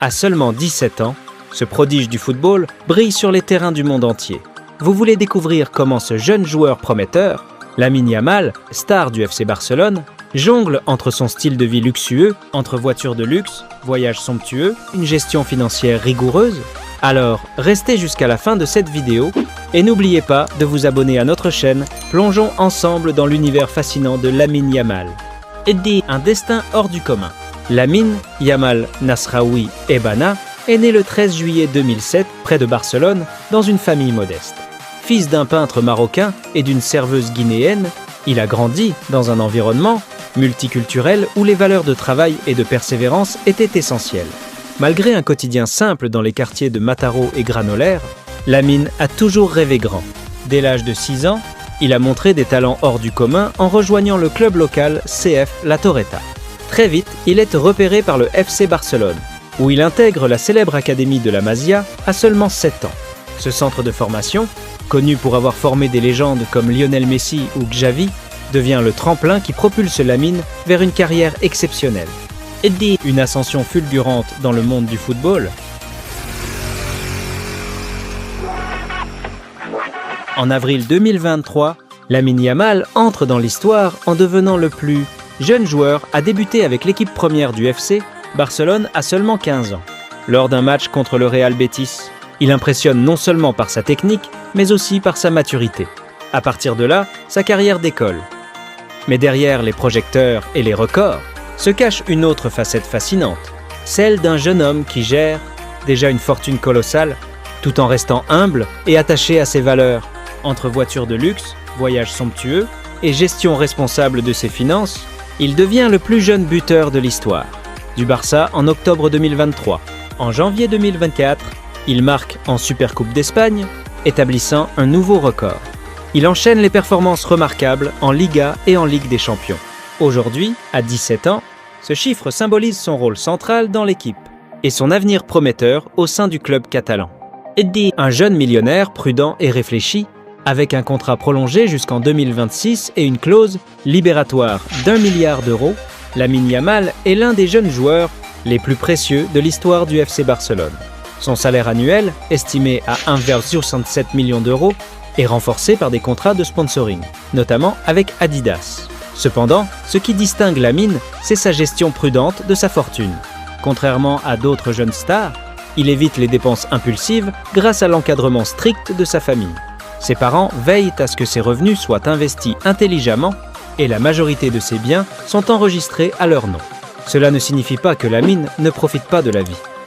À seulement 17 ans, ce prodige du football brille sur les terrains du monde entier. Vous voulez découvrir comment ce jeune joueur prometteur, Lamine Yamal, star du FC Barcelone, jongle entre son style de vie luxueux, entre voitures de luxe, voyages somptueux, une gestion financière rigoureuse? Alors, restez jusqu'à la fin de cette vidéo et n'oubliez pas de vous abonner à notre chaîne. Plongeons ensemble dans l'univers fascinant de Lamine Yamal. Un destin hors du commun. Lamine Yamal Nasraoui Ebana est né le 13 juillet 2007 près de Barcelone dans une famille modeste. Fils d'un peintre marocain et d'une serveuse guinéenne, il a grandi dans un environnement multiculturel où les valeurs de travail et de persévérance étaient essentielles. Malgré un quotidien simple dans les quartiers de Mataro et Granolaire, Lamine a toujours rêvé grand. Dès l'âge de 6 ans, il a montré des talents hors du commun en rejoignant le club local CF La Torreta. Très vite, il est repéré par le FC Barcelone, où il intègre la célèbre académie de la Masia à seulement 7 ans. Ce centre de formation, connu pour avoir formé des légendes comme Lionel Messi ou Xavi, devient le tremplin qui propulse Lamine vers une carrière exceptionnelle. Une ascension fulgurante dans le monde du football. En avril 2023, Lamine Yamal entre dans l'histoire en devenant le plus jeune joueur à débuter avec l'équipe première du FC Barcelone à seulement 15 ans. Lors d'un match contre le Real Betis, il impressionne non seulement par sa technique, mais aussi par sa maturité. À partir de là, sa carrière décolle. Mais derrière les projecteurs et les records, se cache une autre facette fascinante, celle d'un jeune homme qui gère déjà une fortune colossale, tout en restant humble et attaché à ses valeurs. Entre voitures de luxe, voyages somptueux et gestion responsable de ses finances, il devient le plus jeune buteur de l'histoire. Du Barça en octobre 2023. En janvier 2024, il marque en Supercoupe d'Espagne, établissant un nouveau record. Il enchaîne les performances remarquables en Liga et en Ligue des Champions. Aujourd'hui, à 17 ans, ce chiffre symbolise son rôle central dans l'équipe et son avenir prometteur au sein du club catalan. Un jeune millionnaire prudent et réfléchi, avec un contrat prolongé jusqu'en 2026 et une clause libératoire d'1 milliard d'euros, Lamine Yamal est l'un des jeunes joueurs les plus précieux de l'histoire du FC Barcelone. Son salaire annuel, estimé à 1,67 million d'euros, est renforcé par des contrats de sponsoring, notamment avec Adidas. Cependant, ce qui distingue Lamine, c'est sa gestion prudente de sa fortune. Contrairement à d'autres jeunes stars, il évite les dépenses impulsives grâce à l'encadrement strict de sa famille. Ses parents veillent à ce que ses revenus soient investis intelligemment et la majorité de ses biens sont enregistrés à leur nom. Cela ne signifie pas que Lamine ne profite pas de la vie.